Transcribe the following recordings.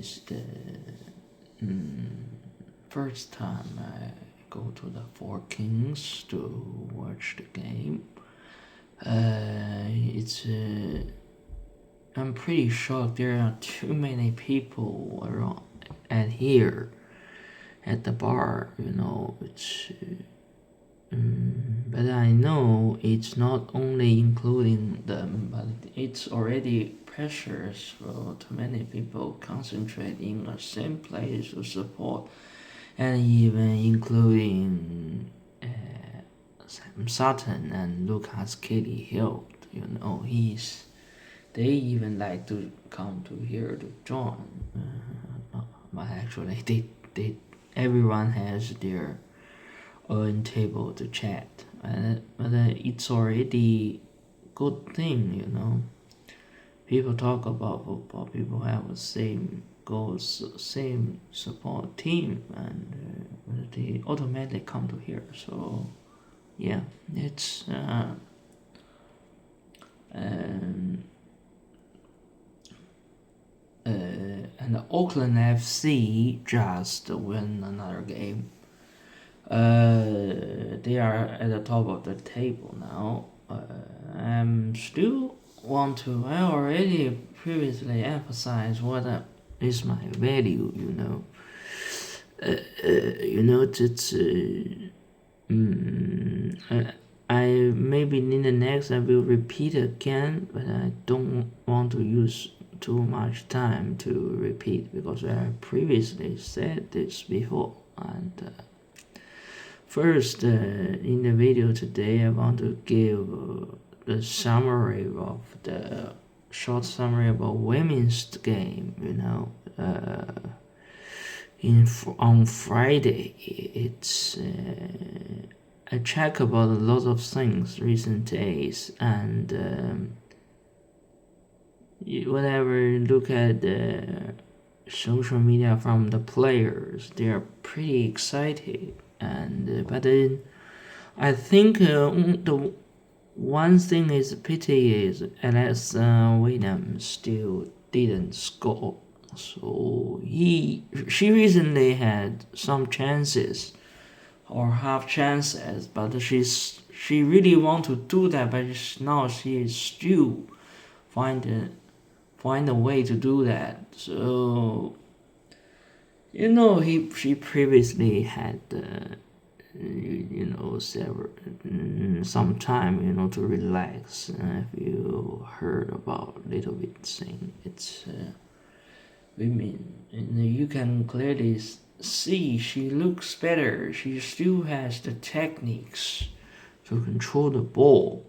is the first time I go to the Four Kings to watch the game. I'm pretty shocked there are too many people around at here at the bar. But I know it's not only including them, but it's already pressures for too many people concentrate in the same place to support, and even including Sam Sutton and Lucas Kelly Hill. They even like to come to here to join. But actually, everyone has their own table to chat. But it's already good thing. People talk about football. People have the same goals, same support team, and they automatically come to here. So yeah, it's and the Auckland FC just win another game. They are at the top of the table now. I'm still want to. I already previously emphasized what is my value. It's. I maybe in the next I will repeat again, but I don't want to use too much time to repeat because I previously said this before. And first, in the video today, I want to give the summary of the short summary about women's game. On Friday, it's. I check about a lot of things recent days, and whenever you look at the social media from the players, they are pretty excited. And but then I think the one thing is pity is Alex Williams still didn't score. So she recently had some chances or half chances, but she really want to do that, but now she is still find a way to do that. So she previously had some time to relax. If you heard about little bit thing, it's women, you can clearly see she looks better. She still has the techniques to control the ball,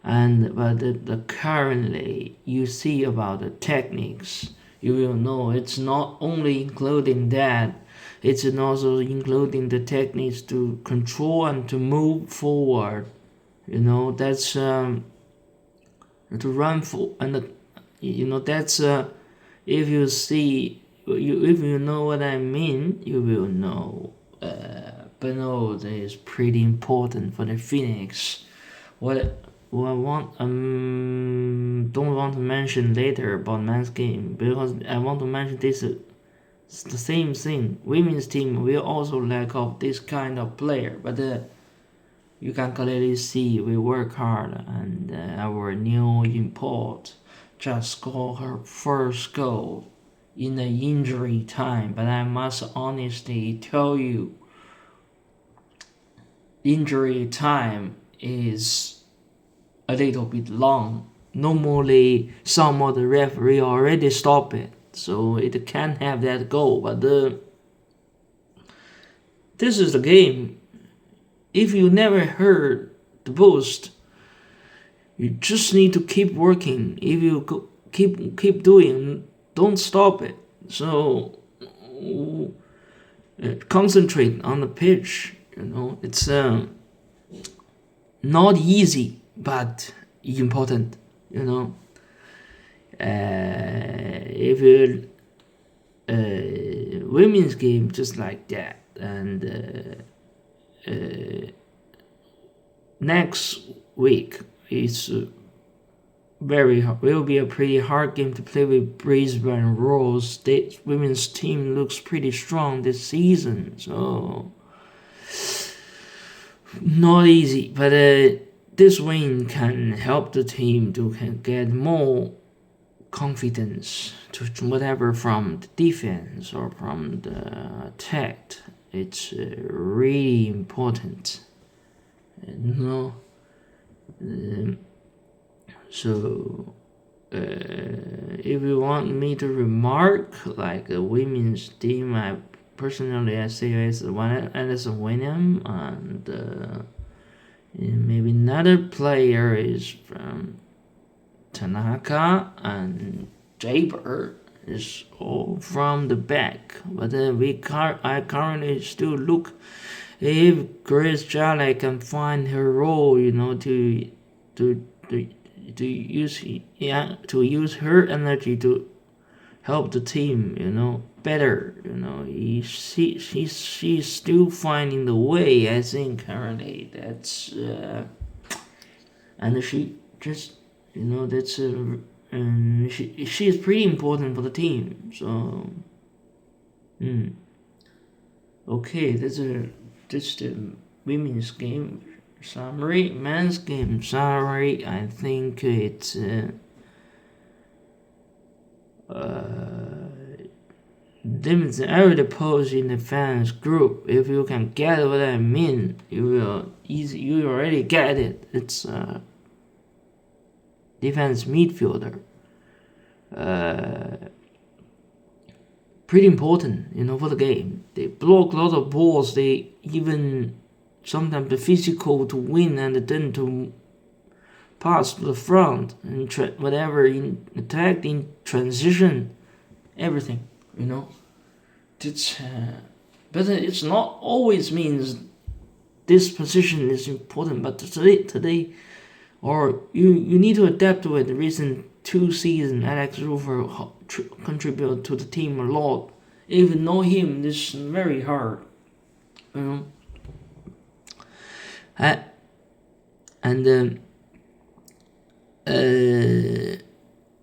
but the currently you see about the techniques, you will know it's not only including that, it's also including the techniques to control and to move forward. That's to run for, and that's if you see, if you know what I mean, you will know. Bernard is pretty important for the Phoenix. What I want don't want to mention later about men's game, because I want to mention this. It's the same thing. Women's team will also lack of this kind of player, but you can clearly see we work hard, and our new import just scored her first goal in the injury time. But I must honestly tell you, injury time is a little bit long. Normally, some of the referee already stop it, so it can have that goal. But this is the game. If you never heard the boost, you just need to keep working. If you keep doing, don't stop it. So concentrate on the pitch. It's not easy, but important. If you women's game just like that, and next week is will be a pretty hard game to play with Brisbane Roar. State women's team looks pretty strong this season, so not easy. But this win can help the team to get more confidence to whatever from the defense or from the attack. It's really important, you know. So if you want me to remark like a women's team, I say it's Anderson William, and maybe another player is from Tanaka, and Jaber is all from the back. But I currently still look if Grace Jolly can find her role, to use her energy to help the team, better. She's still finding the way. I think currently that's and she just that's she is pretty important for the team. So okay, that's the women's game summary. Men's game summary, I think it's I would post in the fans group. If you can get what I mean, you already get it. It's defense midfielder. Pretty important, for the game. They block a lot of balls. They even sometimes the physical to win and then to pass to the front and whatever in attack, in transition, everything. It's but it's not always means this position is important. But today, or you need to adapt to it. The recent 2 seasons, Alex Rufer contribute to the team a lot. If you know him, this is very hard.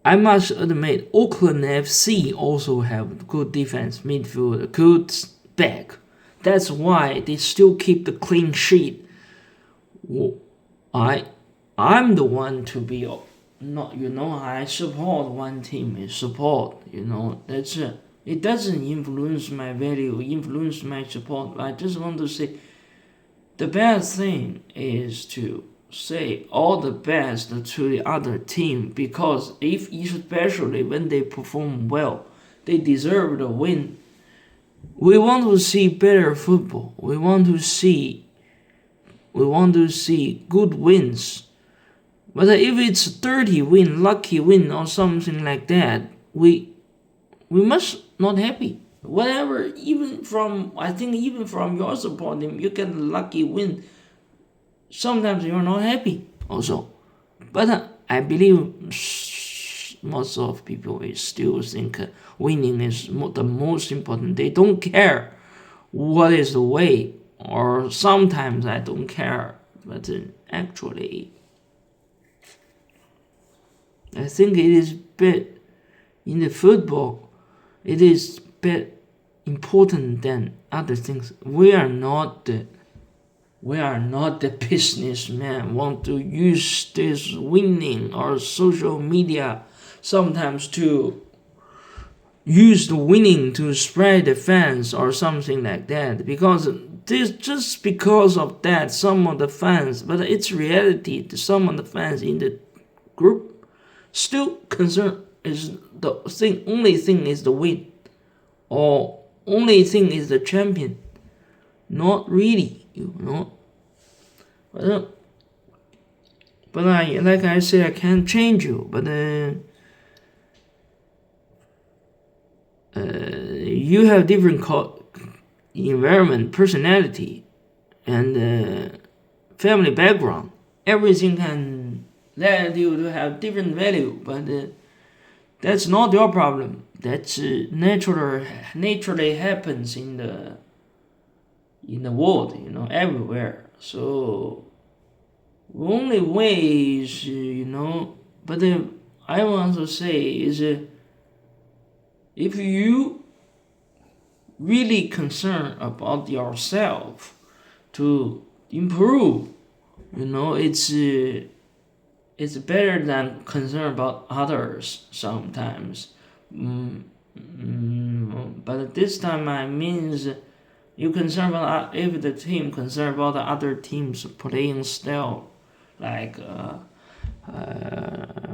I must admit, Auckland FC also have good defense, midfield, good back. That's why they still keep the clean sheet. I'm the one to be not. I support one team. I support. That's it. Doesn't influence my value. Influence my support. I just want to say, the best thing is to say all the best to the other team, because especially when they perform well, they deserve the win. We want to see better football. We want to see good wins. But if it's 30 win, lucky win or something like that, we must not happy. Whatever, even from your support team, you get a lucky win. Sometimes you're not happy also. But I believe most of people still think winning is the most important. They don't care what is the way, or sometimes I don't care. But actually, I think it is bit in the football. It is bit important than other things. We are not the businessman want to use this winning or social media sometimes to use the winning to spread the fans or something like that, because just because of that some of the fans, but it's reality, some of the fans in the group still concerned is only thing is the win, or only thing is the champion. Not really, But like I said, I can't change you. But you have different environment, personality, and family background. Everything can let you to have different value, but that's not your problem. That's naturally happens in the world, everywhere. So the only way is, but I want to say is if you really concerned about yourself to improve, it's better than concern about others sometimes. But this time I means you concern about if the team concerned about the other team's playing style, like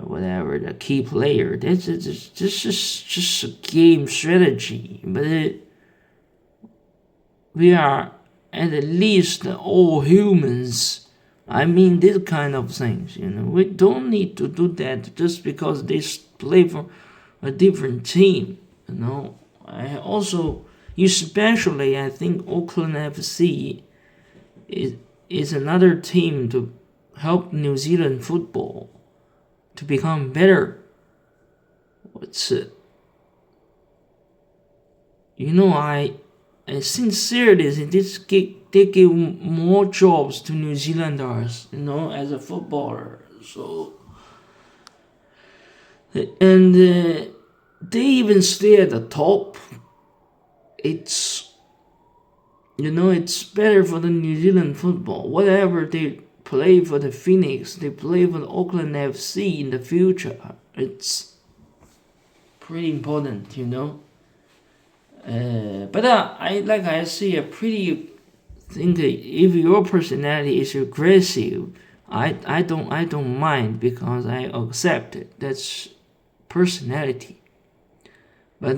whatever the key player. This is just a game strategy, but we are at least all humans. I mean, this kind of things. We don't need to do that just because they play for a different team. I also, especially, I think Auckland FC is another team to help New Zealand football to become better. I sincerely think they give more jobs to New Zealanders, as a footballer. So, and they even stay at the top. It's better for the New Zealand football. Whatever they play for the Phoenix, they play for the Auckland FC in the future. It's pretty important, But I see a pretty think if your personality is aggressive, I don't mind because I accept it. That's personality. But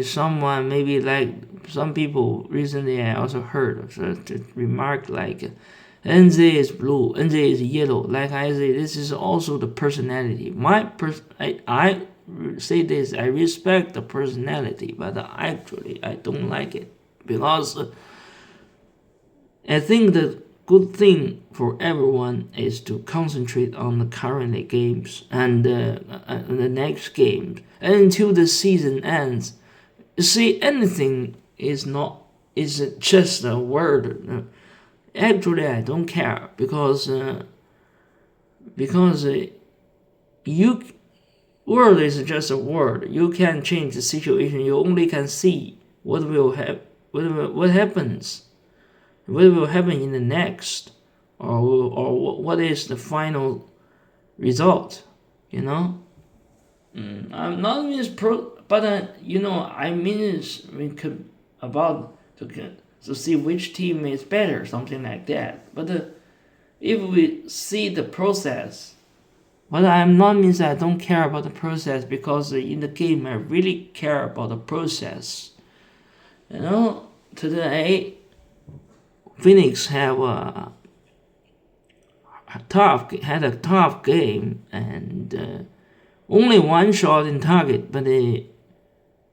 someone maybe like some people recently I also heard the remark like NZ is blue, NZ is yellow. Like I say, this is also the personality. I say this, I respect the personality, but actually I don't like it because I think the good thing for everyone is to concentrate on the current games and the next game until the season ends. See, anything is just a word. Actually, I don't care because you word is just a word. You can't change the situation. You only can see what happens. What will happen in the next, or what is the final result? I'm not means but I mean about to see which team is better, something like that. But if we see the process, but I'm not means I don't care about the process because in the game I really care about the process. Today Phoenix had a tough game and only one shot in target, but they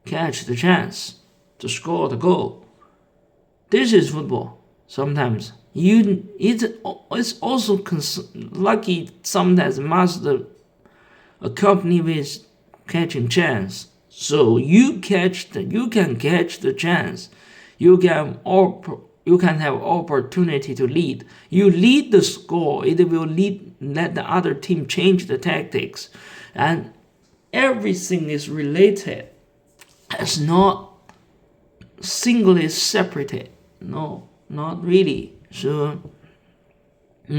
catch the chance to score the goal. This is football. Sometimes it's also lucky. Sometimes must accompany with catching chance. So you can catch the chance. You can have opportunity to lead. You lead the score, it will let the other team change the tactics. And everything is related. It's not singly separated. No, not really. So, but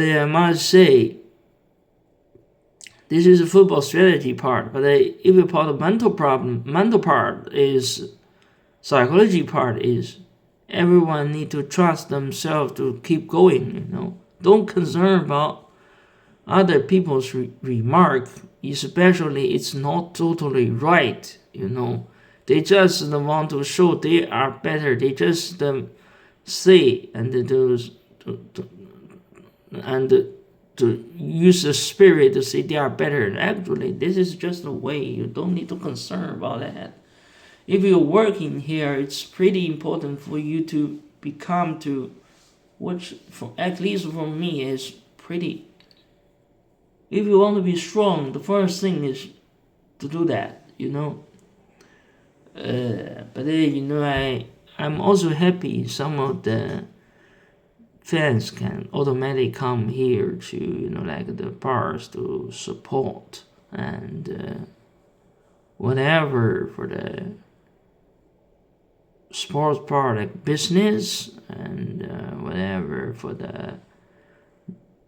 I must say, this is a football strategy part. But if you put the mental part is psychology part is everyone need to trust themselves to keep going. Don't concern about other people's remark, especially it's not totally right. They just want to show they are better. They just say and to use the spirit to say they are better. Actually, this is just a way. You don't need to concern about that. If you're working here, it's pretty important for you to become to, which at least for me is pretty. If you want to be strong, the first thing is to do that. But I'm also happy some of the fans can automatically come here to like the bars to support and whatever for the sports part like business and whatever for the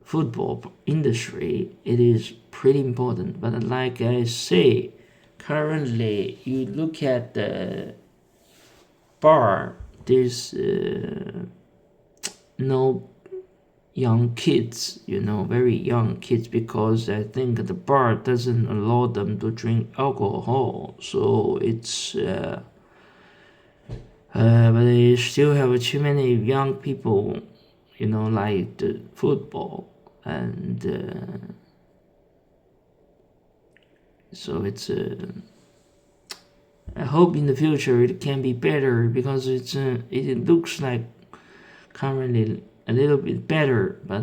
football industry, it is pretty important. But like I say, currently you look at the bar, there's no young kids, very young kids, because I think the bar doesn't allow them to drink alcohol. So it's, but they still have too many young people, like the football, and so it's. I hope in the future it can be better because it looks like currently a little bit better, but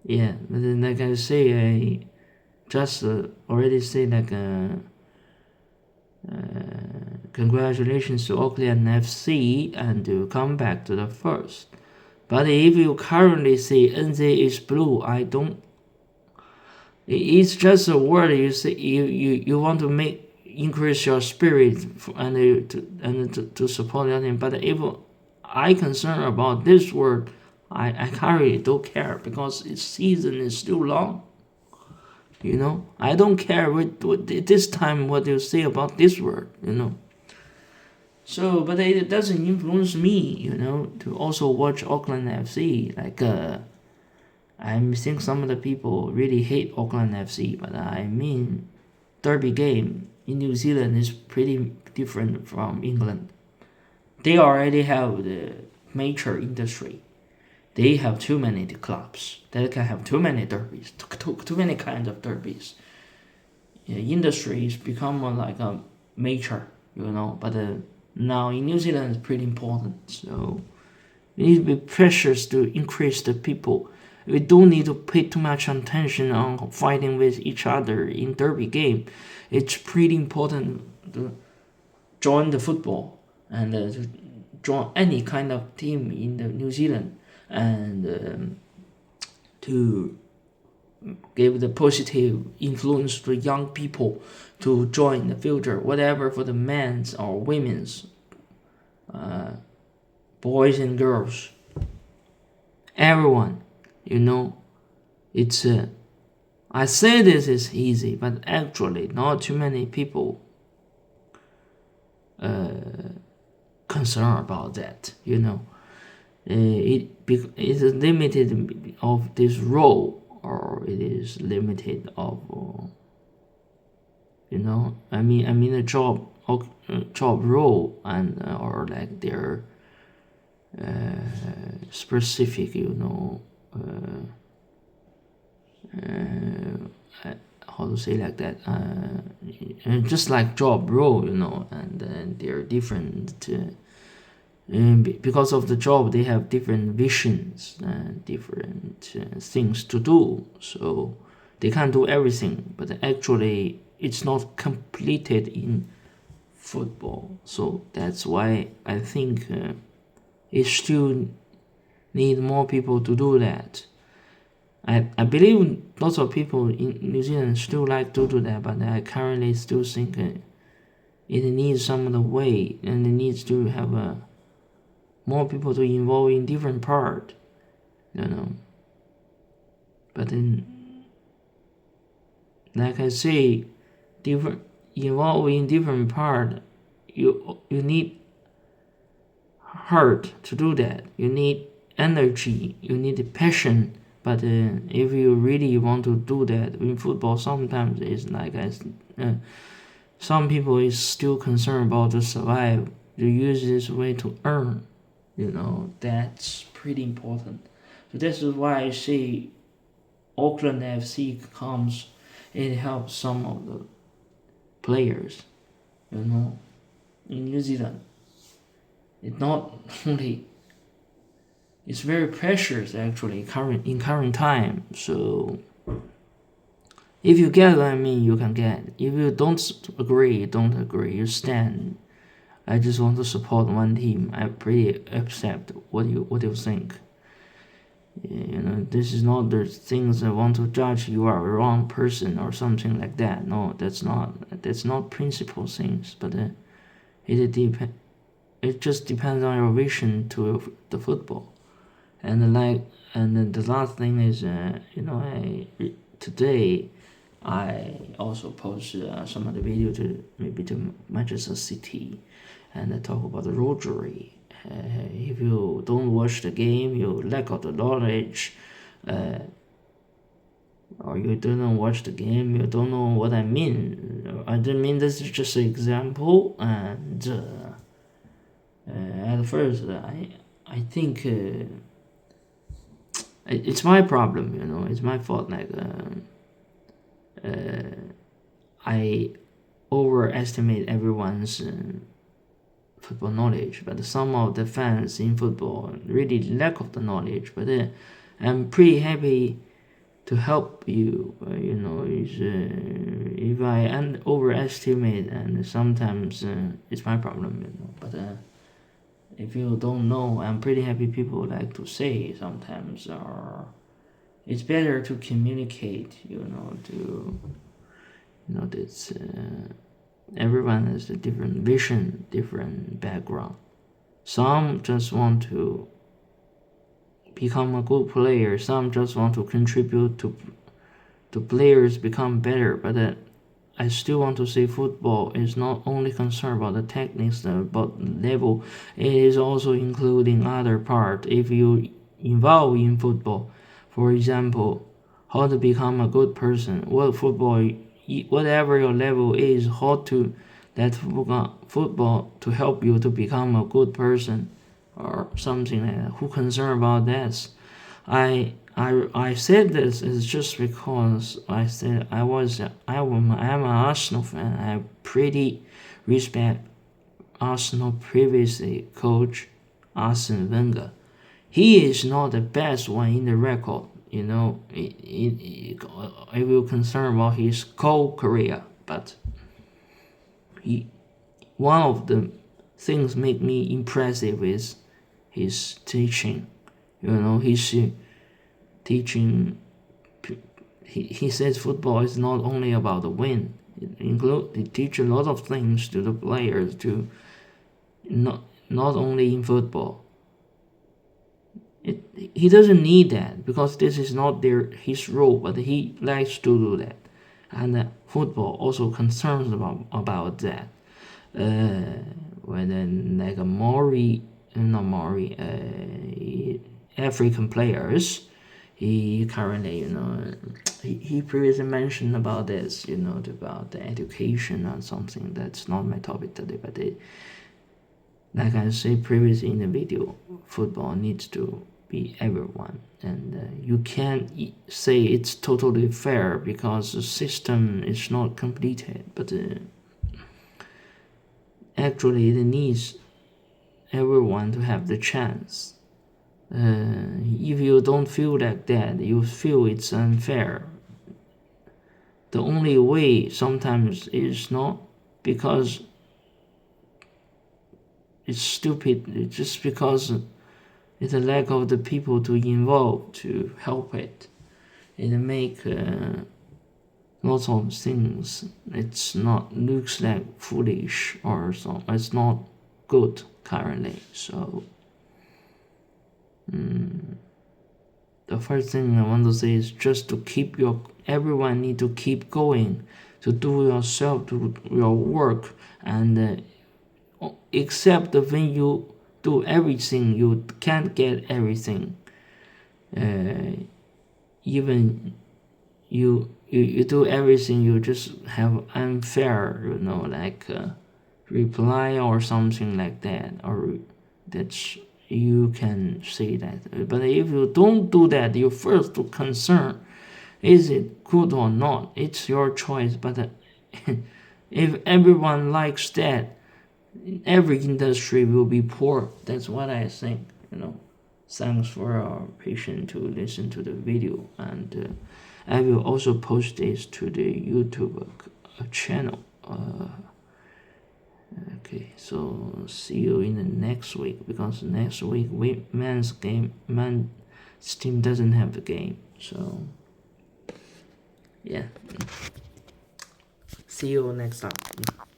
yeah. But then, like I say, I just already say like congratulations to Auckland FC and to come back to the first. But if you currently say NZ is blue, I don't. It's just a word you say. You want to increase your spirit to support your team. But if I concern about this word, I currently don't care because its season is still long. I don't care what this time what you say about this word. So, but it doesn't influence me. To also watch Auckland FC. Like I think some of the people really hate Auckland FC, but I mean, derby game in New Zealand is pretty different from England. They already have the major industry. They have too many clubs. They can have too many derbies, too many kinds of derbies. Industries become like a major, But now in New Zealand, it's pretty important. So we need to be precious to increase the people. We don't need to pay too much attention on fighting with each other in derby game. It's pretty important to join the football and to join any kind of team in the New Zealand and to give the positive influence to young people to join the future, whatever for the men's or women's, boys and girls, everyone. It's I say this is easy, but actually not too many people concerned about that. It is limited of this role, or it is limited of I mean a job role and or like their specific how to say like that just like job role and they're different because of the job they have different visions and different things to do, so they can't do everything, but actually it's not completed in football. So that's why I think it still need more people to do that. I believe lots of people in New Zealand still like to do that, but I currently still think it needs some of the way, and it needs to have more people to involve in different part, But then, like I say, involve in different part. You need heart to do that. You need energy. You need passion. But if you really want to do that in football, sometimes it's like some people is still concerned about to survive. To use this way to earn, that's pretty important. So this is why I say Auckland FC comes. It helps some of the players, in New Zealand. It's not only. It's very precious actually in current time. So if you get what I mean, you can get. If you don't agree, don't agree. You stand. I just want to support one team. I pretty accept what you think. This is not the things I want to judge you are a wrong person or something like that. No, that's not principle things, but it just depends on your vision to the football. And then the last thing is, today I also post some of the video to Manchester City, and I talk about the rosary. If you don't watch the game, you lack of the knowledge, or you don't watch the game, you don't know what I mean. I don't mean this is just an example, and at first I think it's my problem, it's my fault. Like I overestimate everyone's football knowledge, but some of the fans in football really lack of the knowledge. But I'm pretty happy to help you. If I overestimate, and sometimes it's my problem. But if you don't know, I'm pretty happy people like to say sometimes, or it's better to communicate. This. Everyone has a different vision, different background. Some just want to become a good player. Some just want to contribute to players become better. But I still want to say football is not only concerned about the techniques, but level. It is also including other part. If you involve in football, for example, how to become a good person, whatever your level is, how to let football to help you to become a good person or something like that. Who concerned about that? I said this is just because I said I'm an Arsenal fan. I pretty respect Arsenal previously coach Arsene Wenger. He is not the best one in the record. I will concern about his career, but one of the things make me impressive is his teaching. His teaching. He says football is not only about the win. He teach a lot of things to the players to not only in football. He doesn't need that because this is not his role, but he likes to do that, and football also concerns about that. When like African players, he currently he previously mentioned about this, about the education or something. That's not my topic today, but like I said previously in the video, football needs to be everyone, and you can't say it's totally fair because the system is not completed, but actually it needs everyone to have the chance. If you don't feel like that, you feel it's unfair. The only way sometimes is not because it's stupid, it's just because it's a lack of the people to involve to help it. It make lots of things. It's not looks like foolish or so. It's not good currently. So the first thing I want to say is just to keep everyone need to keep going, to do yourself, to your work, and except when you do everything, you can't get everything. Even you do everything, you just have unfair, like reply or something like that, or that's you can say that. But if you don't do that, you first to concern, is it good or not? It's your choice. But if everyone likes that, every industry will be poor. That's what I think. Thanks for your patience to listen to the video, and I will also post this to the YouTube channel. Okay, so see you in the next week, because next week men's Steam doesn't have the game, so yeah. See you next time.